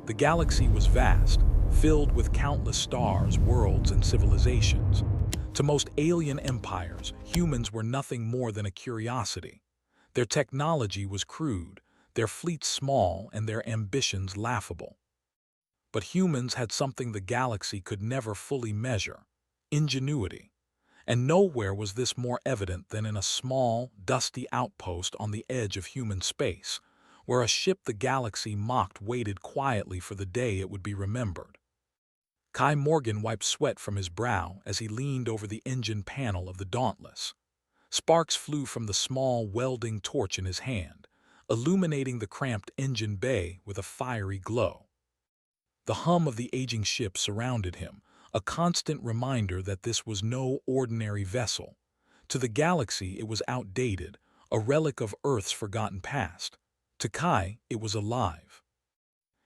The galaxy was vast, filled with countless stars, worlds, and civilizations. To most alien empires, humans were nothing more than a curiosity. Their technology was crude, their fleets small, and their ambitions laughable. But humans had something the galaxy could never fully measure: ingenuity. And nowhere was this more evident than in a small, dusty outpost on the edge of human space, where a ship the galaxy mocked waited quietly for the day it would be remembered. Kai Morgan wiped sweat from his brow as he leaned over the engine panel of the Dauntless. Sparks flew from the small welding torch in his hand, illuminating the cramped engine bay with a fiery glow. The hum of the aging ship surrounded him, a constant reminder that this was no ordinary vessel. To the galaxy it was outdated, a relic of Earth's forgotten past. To Kai, it was alive.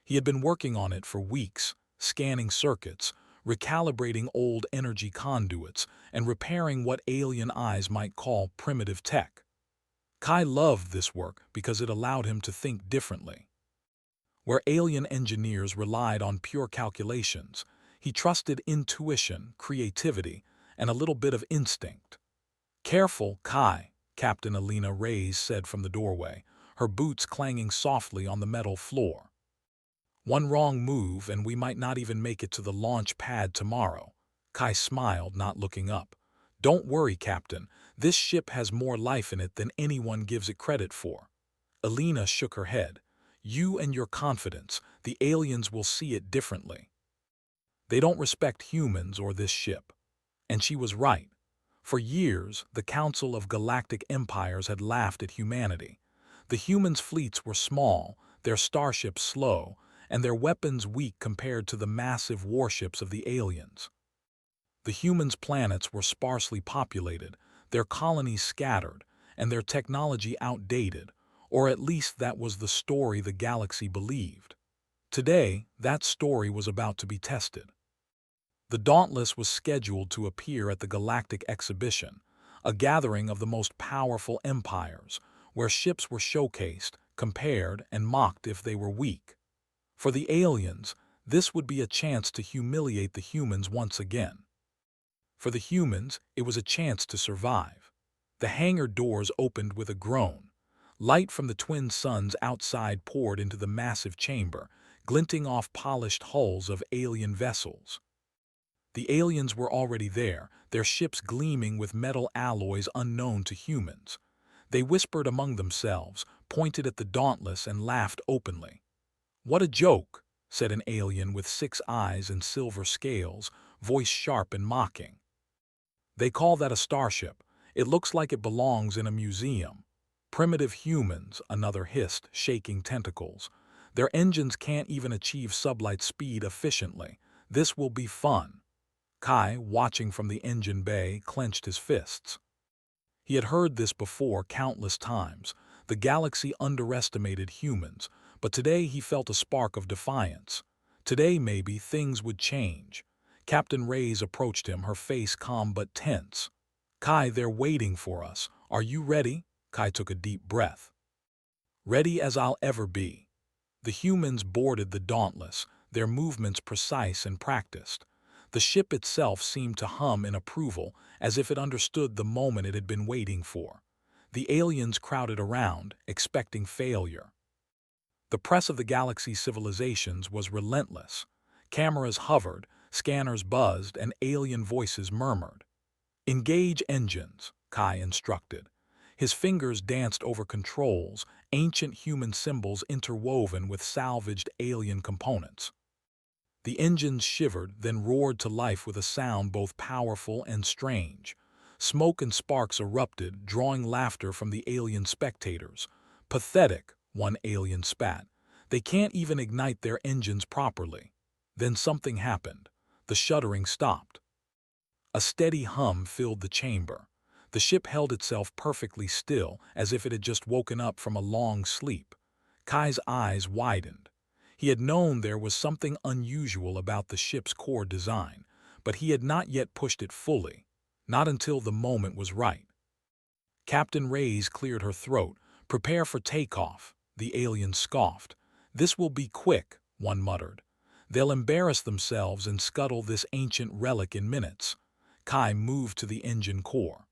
He had been working on it for weeks, scanning circuits, recalibrating old energy conduits, and repairing what alien eyes might call primitive tech. Kai loved this work because it allowed him to think differently. Where alien engineers relied on pure calculations, he trusted intuition, creativity, and a little bit of instinct. "Careful, Kai," Captain Alina Reyes said from the doorway, her boots clanging softly on the metal floor. "One wrong move and we might not even make it to the launch pad tomorrow." Kai smiled, not looking up. "Don't worry, Captain. This ship has more life in it than anyone gives it credit for." Alina shook her head. "You and your confidence, the aliens will see it differently. They don't respect humans or this ship." And she was right. For years, the Council of Galactic Empires had laughed at humanity. The humans' fleets were small, their starships slow, and their weapons weak compared to the massive warships of the aliens. The humans' planets were sparsely populated, their colonies scattered, and their technology outdated, or at least that was the story the galaxy believed. Today, that story was about to be tested. The Dauntless was scheduled to appear at the Galactic Exhibition, a gathering of the most powerful empires, where ships were showcased, compared, and mocked if they were weak. For the aliens, this would be a chance to humiliate the humans once again. For the humans, it was a chance to survive. The hangar doors opened with a groan. Light from the twin suns outside poured into the massive chamber, glinting off polished hulls of alien vessels. The aliens were already there, their ships gleaming with metal alloys unknown to humans. They whispered among themselves, pointed at the Dauntless, and laughed openly. "What a joke," said an alien with 6 eyes and silver scales, voice sharp and mocking. "They call that a starship. It looks like it belongs in a museum." "Primitive humans," another hissed, shaking tentacles. "Their engines can't even achieve sublight speed efficiently. This will be fun." Kai, watching from the engine bay, clenched his fists. He had heard this before countless times. The galaxy underestimated humans, but today he felt a spark of defiance. Today, maybe, things would change. Captain Reyes approached him, her face calm but tense. "Kai, they're waiting for us. Are you ready?" Kai took a deep breath. "Ready as I'll ever be." The humans boarded the Dauntless, their movements precise and practiced. The ship itself seemed to hum in approval, as if it understood the moment it had been waiting for. The aliens crowded around, expecting failure. The press of the galaxy's civilizations was relentless. Cameras hovered, scanners buzzed, and alien voices murmured. "Engage engines," Kai instructed. His fingers danced over controls, ancient human symbols interwoven with salvaged alien components. The engines shivered, then roared to life with a sound both powerful and strange. Smoke and sparks erupted, drawing laughter from the alien spectators. "Pathetic," one alien spat. "They can't even ignite their engines properly." Then something happened. The shuddering stopped. A steady hum filled the chamber. The ship held itself perfectly still, as if it had just woken up from a long sleep. Kai's eyes widened. He had known there was something unusual about the ship's core design, but he had not yet pushed it fully, not until the moment was right. Captain Reyes cleared her throat. "Prepare for takeoff," the alien scoffed. "This will be quick, one muttered. They'll embarrass themselves and scuttle this ancient relic in minutes. Kai moved to the engine core.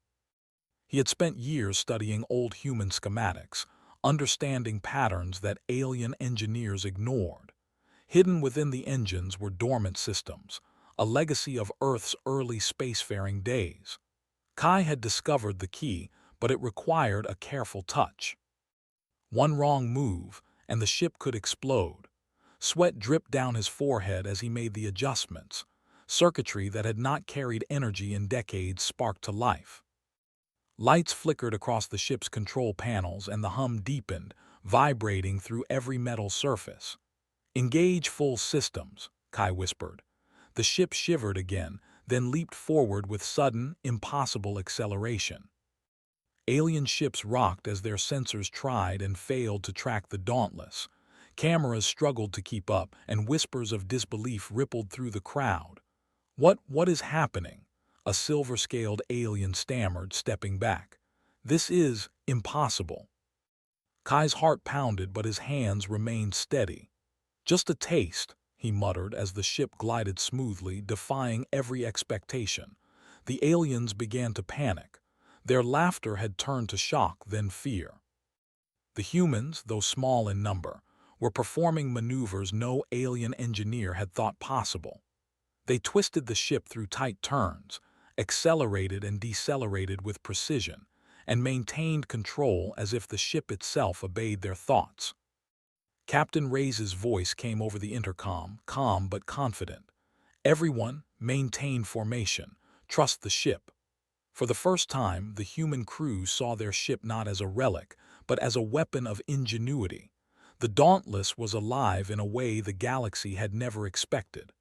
He had spent years studying old human schematics, understanding patterns that alien engineers ignored. Hidden within the engines were dormant systems, a legacy of Earth's early spacefaring days. Kai had discovered the key, but it required a careful touch. One wrong move, and the ship could explode. Sweat dripped down his forehead as he made the adjustments. Circuitry that had not carried energy in decades sparked to life. Lights flickered across the ship's control panels and the hum deepened, vibrating through every metal surface. "Engage full systems," Kai whispered. The ship shivered again, then leaped forward with sudden, impossible acceleration. Alien ships rocked as their sensors tried and failed to track the Dauntless. Cameras struggled to keep up, and whispers of disbelief rippled through the crowd. What is happening?" A silver-scaled alien stammered, stepping back. "This is impossible." Kai's heart pounded, but his hands remained steady. "Just a taste," he muttered as the ship glided smoothly, defying every expectation. The aliens began to panic. Their laughter had turned to shock, then fear. The humans, though small in number, were performing maneuvers no alien engineer had thought possible. They twisted the ship through tight turns, accelerated and decelerated with precision, and maintained control as if the ship itself obeyed their thoughts. Captain Reyes' voice came over the intercom, calm but confident. "Everyone, maintain formation. Trust the ship." For the first time, the human crew saw their ship not as a relic, but as a weapon of ingenuity. The Dauntless was alive in a way the galaxy had never expected.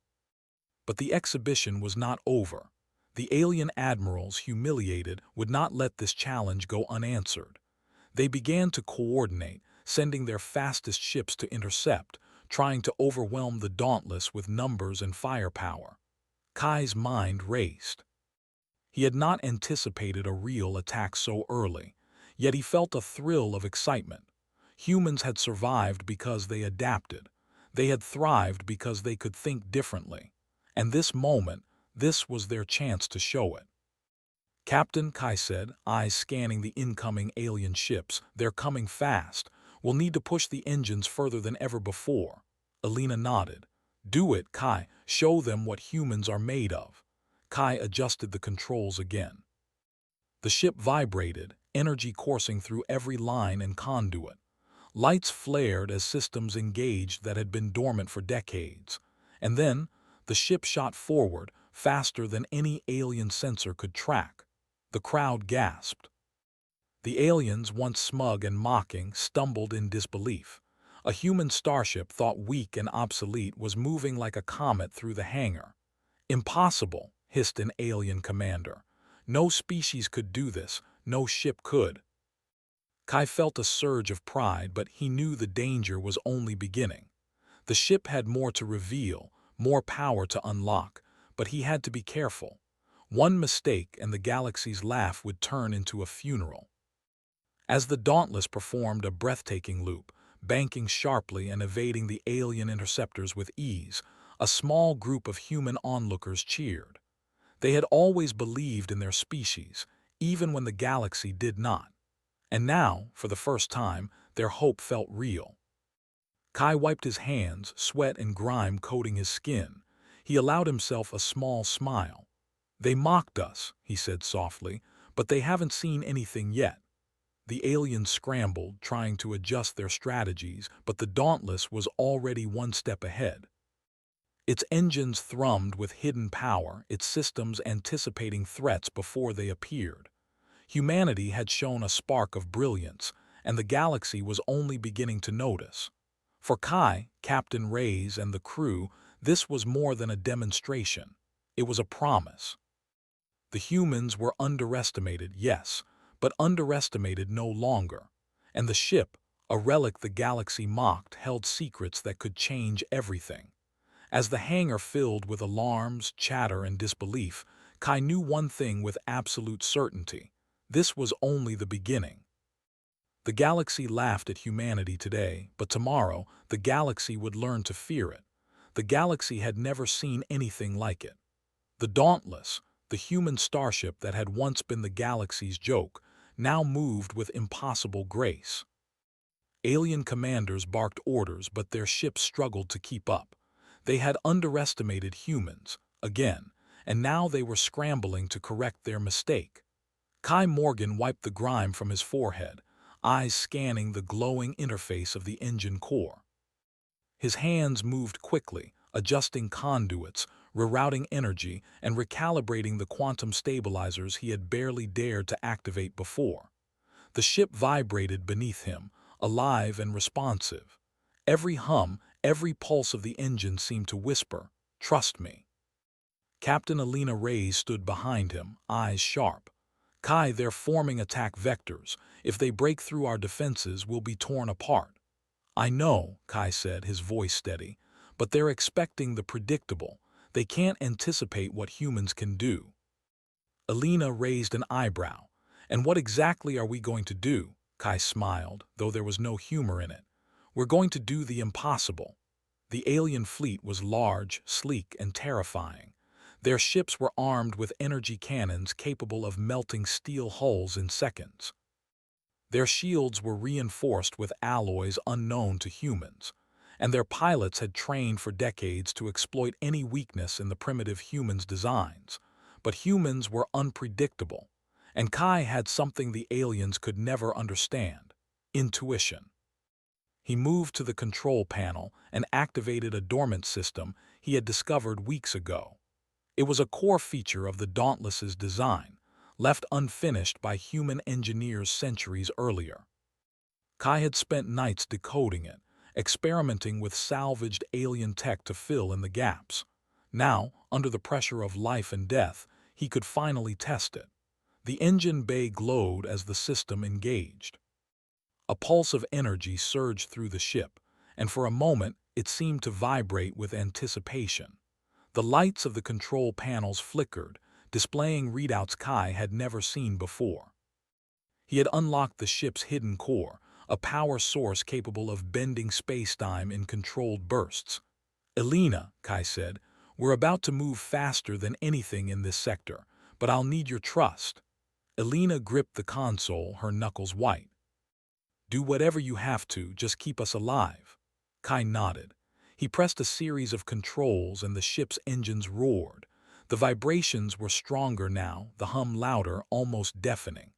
But the exhibition was not over. The alien admirals, humiliated, would not let this challenge go unanswered. They began to coordinate, sending their fastest ships to intercept, trying to overwhelm the Dauntless with numbers and firepower. Kai's mind raced. He had not anticipated a real attack so early, yet he felt a thrill of excitement. Humans had survived because they adapted. They had thrived because they could think differently. And this moment, this was their chance to show it. "Captain," Kai said, eyes scanning the incoming alien ships, "they're coming fast. We'll need to push the engines further than ever before." Alina nodded. "Do it, Kai. Show them what humans are made of." Kai adjusted the controls again. The ship vibrated, energy coursing through every line and conduit. Lights flared as systems engaged that had been dormant for decades. And then, the ship shot forward, faster than any alien sensor could track. The crowd gasped. The aliens, once smug and mocking, stumbled in disbelief. A human starship, thought weak and obsolete, was moving like a comet through the hangar. "Impossible," hissed an alien commander. "No species could do this, no ship could." Kai felt a surge of pride, but he knew the danger was only beginning. The ship had more to reveal, more power to unlock, but he had to be careful. One mistake and the galaxy's laugh would turn into a funeral. As the Dauntless performed a breathtaking loop, banking sharply and evading the alien interceptors with ease, a small group of human onlookers cheered. They had always believed in their species, even when the galaxy did not. And now, for the first time, their hope felt real. Kai wiped his hands, sweat and grime coating his skin. He allowed himself a small smile. "They mocked us," he said softly, "but they haven't seen anything yet." The aliens scrambled, trying to adjust their strategies, but the Dauntless was already one step ahead. Its engines thrummed with hidden power, its systems anticipating threats before they appeared. Humanity had shown a spark of brilliance, and the galaxy was only beginning to notice. For Kai, Captain Reyes, and the crew, this was more than a demonstration. It was a promise. The humans were underestimated, yes, but underestimated no longer. And the ship, a relic the galaxy mocked, held secrets that could change everything. As the hangar filled with alarms, chatter, and disbelief, Kai knew one thing with absolute certainty. This was only the beginning. The galaxy laughed at humanity today, but tomorrow the galaxy would learn to fear it. The galaxy had never seen anything like it. The Dauntless, the human starship that had once been the galaxy's joke, now moved with impossible grace. Alien commanders barked orders, but their ships struggled to keep up. They had underestimated humans, again, and now they were scrambling to correct their mistake. Kai Morgan wiped the grime from his forehead, eyes scanning the glowing interface of the engine core. His hands moved quickly, adjusting conduits, rerouting energy, and recalibrating the quantum stabilizers he had barely dared to activate before. The ship vibrated beneath him, alive and responsive. Every hum, every pulse of the engine seemed to whisper, "Trust me." Captain Alina Reyes stood behind him, eyes sharp. "Kai, they're forming attack vectors. If they break through our defenses, we'll be torn apart." "I know," Kai said, his voice steady, "but they're expecting the predictable. They can't anticipate what humans can do." Alina raised an eyebrow. "And what exactly are we going to do?" Kai smiled, though there was no humor in it. "We're going to do the impossible." The alien fleet was large, sleek, and terrifying. Their ships were armed with energy cannons capable of melting steel hulls in seconds. Their shields were reinforced with alloys unknown to humans, and their pilots had trained for decades to exploit any weakness in the primitive humans' designs. But humans were unpredictable, and Kai had something the aliens could never understand: intuition. He moved to the control panel and activated a dormant system he had discovered weeks ago. It was a core feature of the Dauntless's design, left unfinished by human engineers centuries earlier. Kai had spent nights decoding it, experimenting with salvaged alien tech to fill in the gaps. Now, under the pressure of life and death, he could finally test it. The engine bay glowed as the system engaged. A pulse of energy surged through the ship, and for a moment it seemed to vibrate with anticipation. The lights of the control panels flickered, displaying readouts Kai had never seen before. He had unlocked the ship's hidden core, a power source capable of bending spacetime in controlled bursts. "Alina," Kai said, "we're about to move faster than anything in this sector, but I'll need your trust." Alina gripped the console, her knuckles white. "Do whatever you have to, just keep us alive." Kai nodded. He pressed a series of controls and the ship's engines roared. The vibrations were stronger now, the hum louder, almost deafening.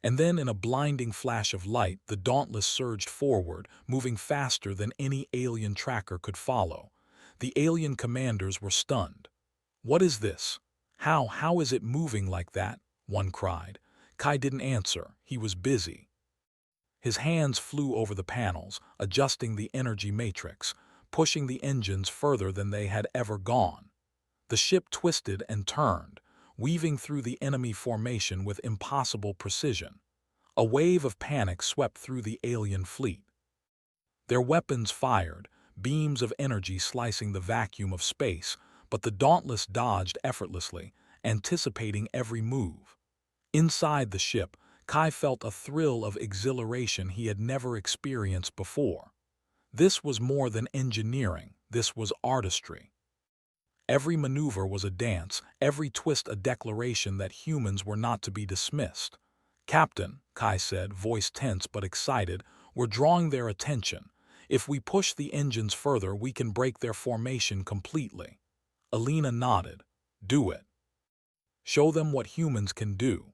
And then, in a blinding flash of light, the Dauntless surged forward, moving faster than any alien tracker could follow. The alien commanders were stunned. "What is this? How is it moving like that?" one cried. Kai didn't answer. He was busy. His hands flew over the panels, adjusting the energy matrix, pushing the engines further than they had ever gone. The ship twisted and turned, weaving through the enemy formation with impossible precision. A wave of panic swept through the alien fleet. Their weapons fired, beams of energy slicing the vacuum of space, but the Dauntless dodged effortlessly, anticipating every move. Inside the ship, Kai felt a thrill of exhilaration he had never experienced before. This was more than engineering, this was artistry. Every maneuver was a dance, every twist a declaration that humans were not to be dismissed. "Captain," Kai said, voice tense but excited, "we're drawing their attention. If we push the engines further, we can break their formation completely." Alina nodded. "Do it. Show them what humans can do."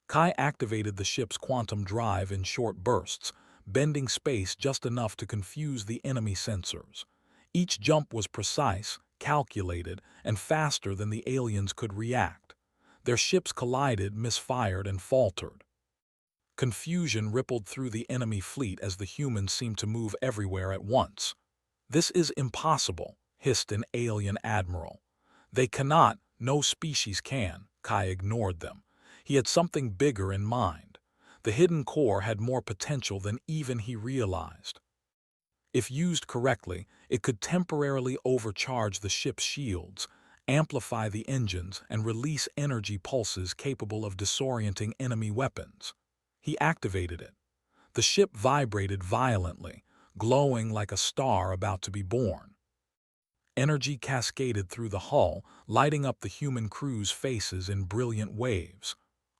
Kai activated the ship's quantum drive in short bursts, bending space just enough to confuse the enemy sensors. Each jump was precise, calculated, and faster than the aliens could react. Their ships collided, misfired, and faltered. Confusion rippled through the enemy fleet as the humans seemed to move everywhere at once. "This is impossible," hissed an alien admiral. "They cannot, no species can." Kai ignored them. He had something bigger in mind. The hidden core had more potential than even he realized. If used correctly, it could temporarily overcharge the ship's shields, amplify the engines, and release energy pulses capable of disorienting enemy weapons. He activated it. The ship vibrated violently, glowing like a star about to be born. Energy cascaded through the hull, lighting up the human crew's faces in brilliant waves.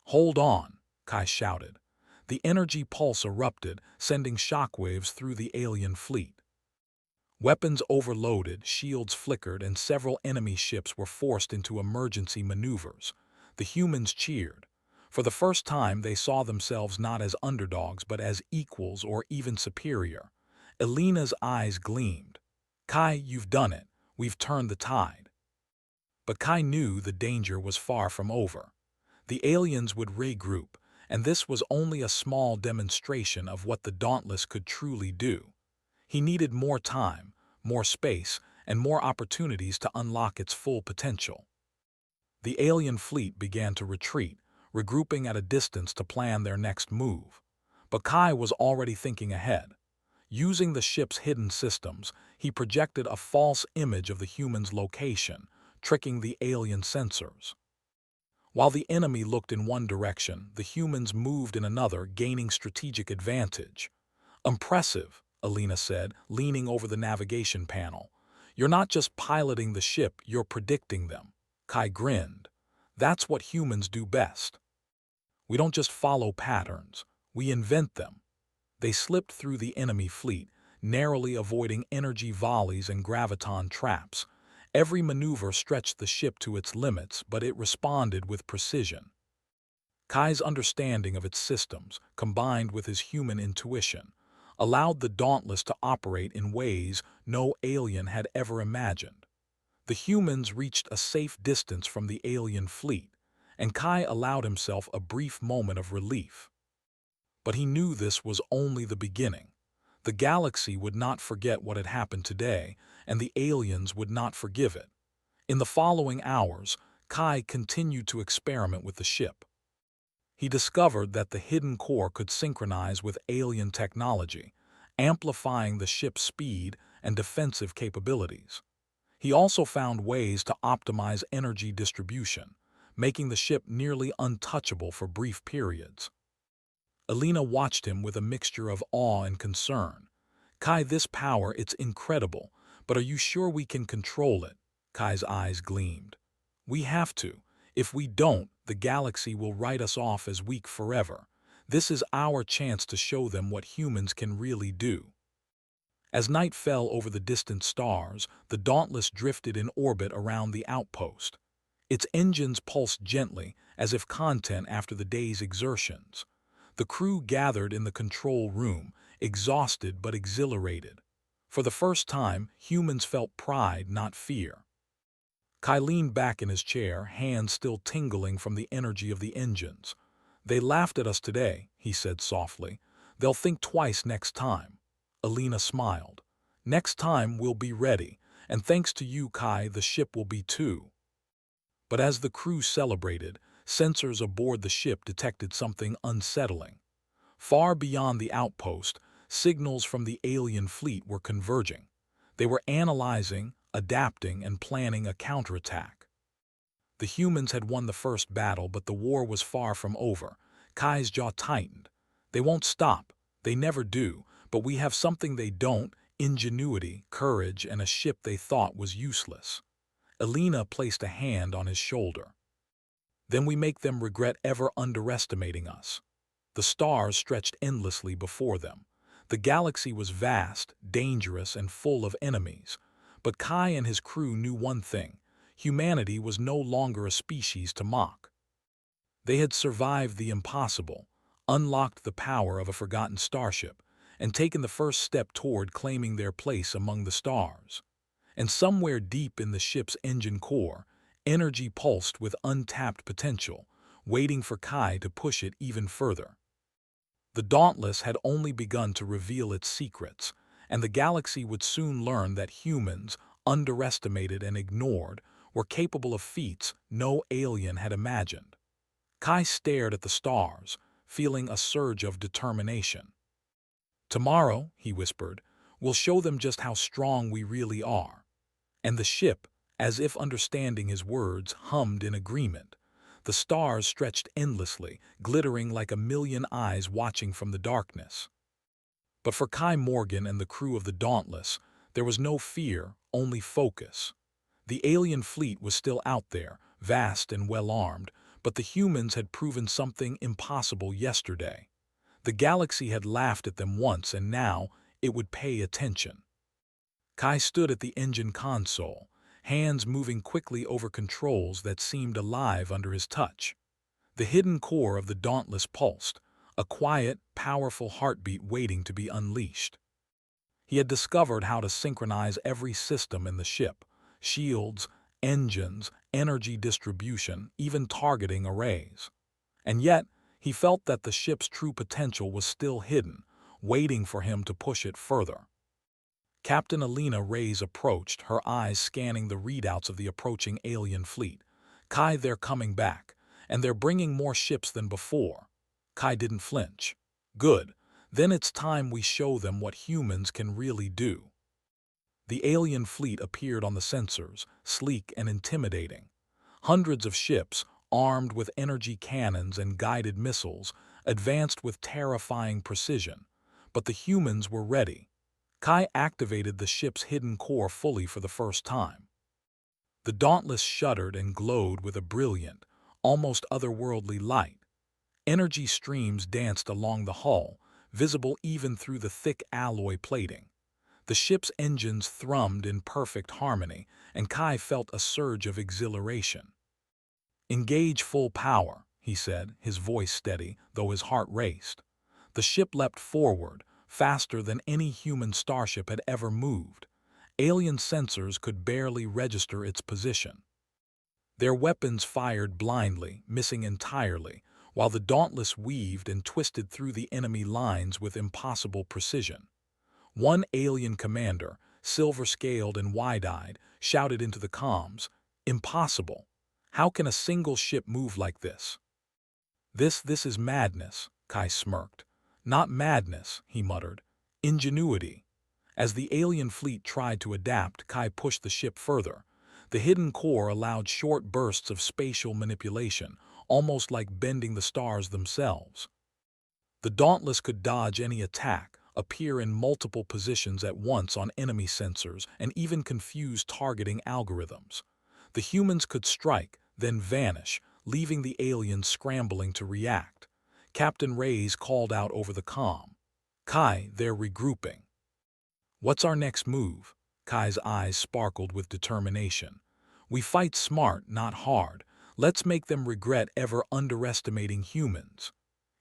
"Hold on," Kai shouted. The energy pulse erupted, sending shockwaves through the alien fleet. Weapons overloaded, shields flickered, and several enemy ships were forced into emergency maneuvers. The humans cheered. For the first time, they saw themselves not as underdogs but as equals or even superior. Elena's eyes gleamed. "Kai, you've done it. We've turned the tide." But Kai knew the danger was far from over. The aliens would regroup, and this was only a small demonstration of what the Dauntless could truly do. He needed more time, more space, and more opportunities to unlock its full potential. The alien fleet began to retreat, regrouping at a distance to plan their next move. But Kai was already thinking ahead. Using the ship's hidden systems, he projected a false image of the human's location, tricking the alien sensors. While the enemy looked in one direction, the humans moved in another, gaining strategic advantage. "Impressive," Elena said, leaning over the navigation panel. "You're not just piloting the ship, you're predicting them." Kai grinned. "That's what humans do best. We don't just follow patterns, we invent them." They slipped through the enemy fleet, narrowly avoiding energy volleys and graviton traps. Every maneuver stretched the ship to its limits, but it responded with precision. Kai's understanding of its systems, combined with his human intuition, allowed the Dauntless to operate in ways no alien had ever imagined. The humans reached a safe distance from the alien fleet, and Kai allowed himself a brief moment of relief. But he knew this was only the beginning. The galaxy would not forget what had happened today, and the aliens would not forgive it. In the following hours, Kai continued to experiment with the ship. He discovered that the hidden core could synchronize with alien technology, amplifying the ship's speed and defensive capabilities. He also found ways to optimize energy distribution, making the ship nearly untouchable for brief periods. Elena watched him with a mixture of awe and concern. "Kai, this power, it's incredible, but are you sure we can control it?" Kai's eyes gleamed. "We have to. If we don't, the galaxy will write us off as weak forever. This is our chance to show them what humans can really do." As night fell over the distant stars, the Dauntless drifted in orbit around the outpost. Its engines pulsed gently, as if content after the day's exertions. The crew gathered in the control room, exhausted but exhilarated. For the first time, humans felt pride, not fear. Kai leaned back in his chair, hands still tingling from the energy of the engines. "They laughed at us today," he said softly. "They'll think twice next time." Elena smiled. "Next time we'll be ready, and thanks to you, Kai, the ship will be too." But as the crew celebrated, sensors aboard the ship detected something unsettling. Far beyond the outpost, signals from the alien fleet were converging. They were analyzing, adapting, and planning a counterattack. The humans had won the first battle, but the war was far from over. Kai's jaw tightened. "They won't stop. They never do. But we have something they don't: ingenuity, courage, and a ship they thought was useless." Elena placed a hand on his shoulder. "Then we make them regret ever underestimating us." The stars stretched endlessly before them. The galaxy was vast, dangerous, and full of enemies. But Kai and his crew knew one thing: humanity was no longer a species to mock. They had survived the impossible, unlocked the power of a forgotten starship, and taken the first step toward claiming their place among the stars. And somewhere deep in the ship's engine core, energy pulsed with untapped potential, waiting for Kai to push it even further. The Dauntless had only begun to reveal its secrets, and the galaxy would soon learn that humans, underestimated and ignored, were capable of feats no alien had imagined. Kai stared at the stars, feeling a surge of determination. "Tomorrow," he whispered, "we'll show them just how strong we really are." And the ship, as if understanding his words, hummed in agreement. The stars stretched endlessly, glittering like a million eyes watching from the darkness. But for Kai Morgan and the crew of the Dauntless, there was no fear, only focus. The alien fleet was still out there, vast and well-armed, but the humans had proven something impossible yesterday. The galaxy had laughed at them once, and now it would pay attention. Kai stood at the engine console, hands moving quickly over controls that seemed alive under his touch. The hidden core of the Dauntless pulsed, a quiet, powerful heartbeat waiting to be unleashed. He had discovered how to synchronize every system in the ship: shields, engines, energy distribution, even targeting arrays. And yet, he felt that the ship's true potential was still hidden, waiting for him to push it further. Captain Alina Reyes approached, her eyes scanning the readouts of the approaching alien fleet. Kai, they're coming back, and they're bringing more ships than before. Kai didn't flinch. Good. Then it's time we show them what humans can really do. The alien fleet appeared on the sensors, sleek and intimidating. Hundreds of ships, armed with energy cannons and guided missiles, advanced with terrifying precision. But the humans were ready. Kai activated the ship's hidden core fully for the first time. The Dauntless shuddered and glowed with a brilliant, almost otherworldly light. Energy streams danced along the hull, visible even through the thick alloy plating. The ship's engines thrummed in perfect harmony, and Kai felt a surge of exhilaration. "Engage full power," he said, his voice steady, though his heart raced. The ship leapt forward, faster than any human starship had ever moved. Alien sensors could barely register its position. Their weapons fired blindly, missing entirely, while the Dauntless weaved and twisted through the enemy lines with impossible precision. One alien commander, silver-scaled and wide-eyed, shouted into the comms, "Impossible! How can a single ship move like this?" This is madness," Kai smirked. "Not madness," he muttered. "Ingenuity." As the alien fleet tried to adapt, Kai pushed the ship further. The hidden core allowed short bursts of spatial manipulation, almost like bending the stars themselves. The Dauntless could dodge any attack, appear in multiple positions at once on enemy sensors, and even confuse targeting algorithms. The humans could strike, then vanish, leaving the aliens scrambling to react. Captain Reyes called out over the comm, "Kai, they're regrouping." "What's our next move?" Kai's eyes sparkled with determination. "We fight smart, not hard. Let's make them regret ever underestimating humans."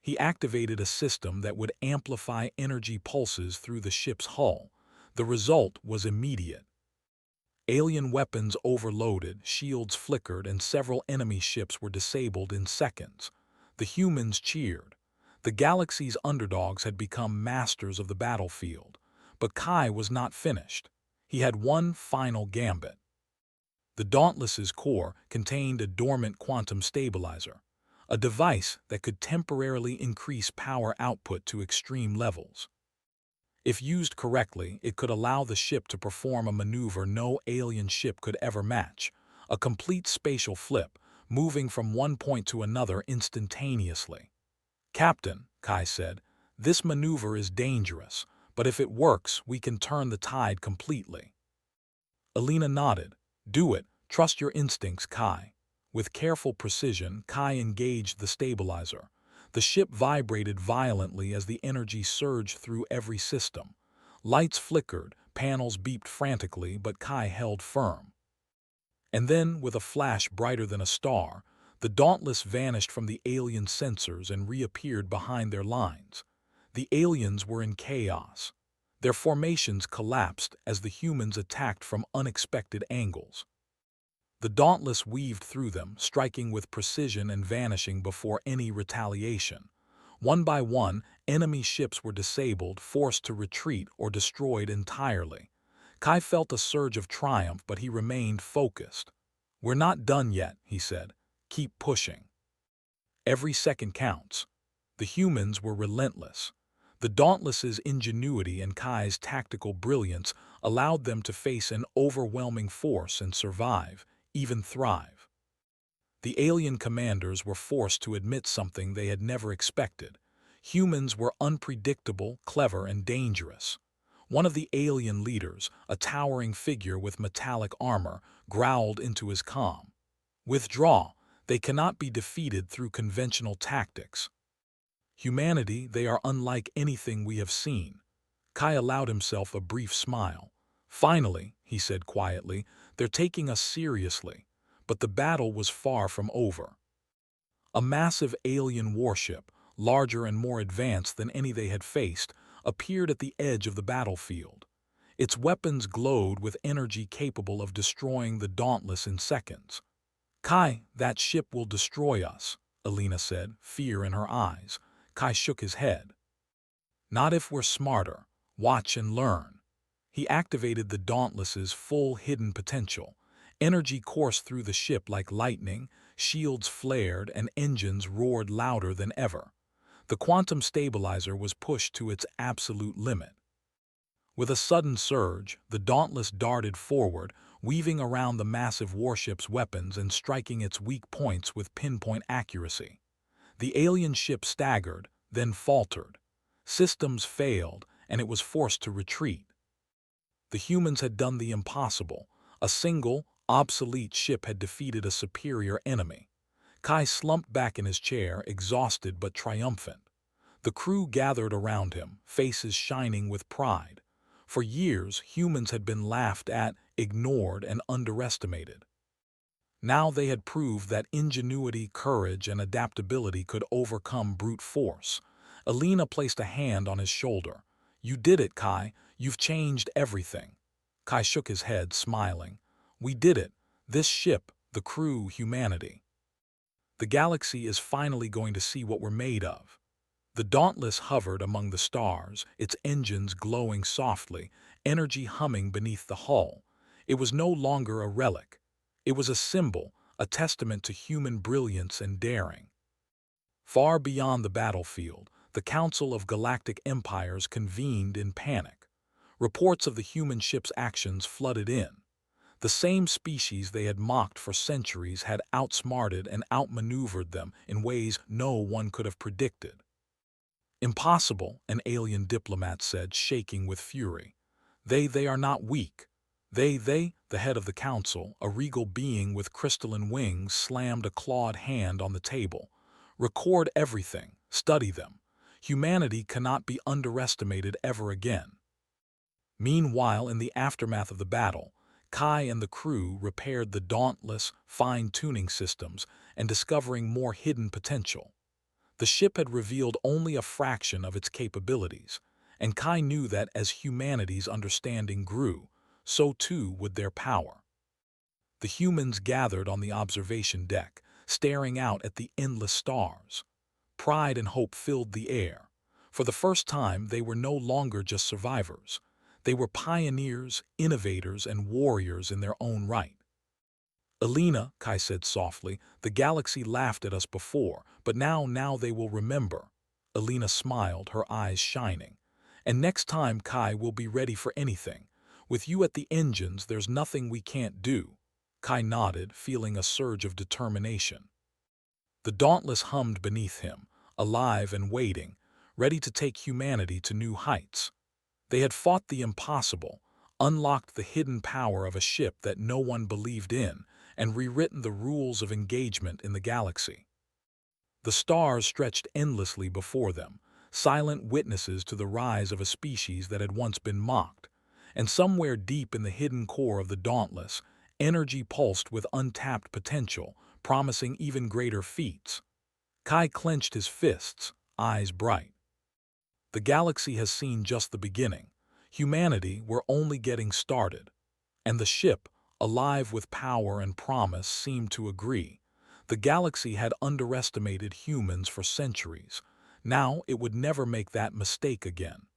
He activated a system that would amplify energy pulses through the ship's hull. The result was immediate. Alien weapons overloaded, shields flickered, and several enemy ships were disabled in seconds. The humans cheered. The galaxy's underdogs had become masters of the battlefield. But Kai was not finished. He had one final gambit. The Dauntless's core contained a dormant quantum stabilizer, a device that could temporarily increase power output to extreme levels. If used correctly, it could allow the ship to perform a maneuver no alien ship could ever match, a complete spatial flip, moving from one point to another instantaneously. "Captain," Kai said, "this maneuver is dangerous, but if it works, we can turn the tide completely." Alina nodded. "Do it. Trust your instincts, Kai." With careful precision, Kai engaged the stabilizer. The ship vibrated violently as the energy surged through every system. Lights flickered, panels beeped frantically, but Kai held firm. And then, with a flash brighter than a star, the Dauntless vanished from the alien sensors and reappeared behind their lines. The aliens were in chaos. Their formations collapsed as the humans attacked from unexpected angles. The Dauntless weaved through them, striking with precision and vanishing before any retaliation. One by one, enemy ships were disabled, forced to retreat, or destroyed entirely. Kai felt a surge of triumph, but he remained focused. "We're not done yet," he said. "Keep pushing. Every second counts." The humans were relentless. The Dauntless's ingenuity and Kai's tactical brilliance allowed them to face an overwhelming force and survive, even thrive. The alien commanders were forced to admit something they had never expected. Humans were unpredictable, clever, and dangerous. One of the alien leaders, a towering figure with metallic armor, growled into his comm. "Withdraw. They cannot be defeated through conventional tactics. Humanity, they are unlike anything we have seen." Kai allowed himself a brief smile. "Finally," he said quietly, "they're taking us seriously." But the battle was far from over. A massive alien warship, larger and more advanced than any they had faced, appeared at the edge of the battlefield. Its weapons glowed with energy capable of destroying the Dauntless in seconds. "Kai, that ship will destroy us," Alina said, fear in her eyes. Kai shook his head. "Not if we're smarter. Watch and learn." He activated the Dauntless's full hidden potential. Energy coursed through the ship like lightning, shields flared, and engines roared louder than ever. The quantum stabilizer was pushed to its absolute limit. With a sudden surge, the Dauntless darted forward, weaving around the massive warship's weapons and striking its weak points with pinpoint accuracy. The alien ship staggered, then faltered. Systems failed, and it was forced to retreat. The humans had done the impossible. A single, obsolete ship had defeated a superior enemy. Kai slumped back in his chair, exhausted but triumphant. The crew gathered around him, faces shining with pride. For years, humans had been laughed at, ignored, and underestimated. Now they had proved that ingenuity, courage, and adaptability could overcome brute force. Alina placed a hand on his shoulder. "You did it, Kai. You've changed everything." Kai shook his head, smiling. "We did it. This ship, the crew, humanity. The galaxy is finally going to see what we're made of." The Dauntless hovered among the stars, its engines glowing softly, energy humming beneath the hull. It was no longer a relic. It was a symbol, a testament to human brilliance and daring. Far beyond the battlefield, the Council of Galactic Empires convened in panic. Reports of the human ship's actions flooded in. The same species they had mocked for centuries had outsmarted and outmaneuvered them in ways no one could have predicted. "Impossible," an alien diplomat said, shaking with fury. They are not weak. The head of the council, a regal being with crystalline wings, slammed a clawed hand on the table. "Record everything. Study them. Humanity cannot be underestimated ever again." Meanwhile, in the aftermath of the battle, Kai and the crew repaired the Dauntless, fine-tuning systems and discovering more hidden potential. The ship had revealed only a fraction of its capabilities, and Kai knew that as humanity's understanding grew, so too would their power. The humans gathered on the observation deck, staring out at the endless stars. Pride and hope filled the air. For the first time, they were no longer just survivors. They were pioneers, innovators, and warriors in their own right. "Alina," Kai said softly, "the galaxy laughed at us before, but now they will remember." Alina smiled, her eyes shining. "And next time, Kai, will be ready for anything. With you at the engines, there's nothing we can't do." Kai nodded, feeling a surge of determination. The Dauntless hummed beneath him, alive and waiting, ready to take humanity to new heights. They had fought the impossible, unlocked the hidden power of a ship that no one believed in, and rewritten the rules of engagement in the galaxy. The stars stretched endlessly before them, silent witnesses to the rise of a species that had once been mocked. And somewhere deep in the hidden core of the Dauntless, energy pulsed with untapped potential, promising even greater feats. Kai clenched his fists, eyes bright. The galaxy has seen just the beginning. Humanity, we're only getting started. And the ship, alive with power and promise, seemed to agree. The galaxy had underestimated humans for centuries. Now it would never make that mistake again.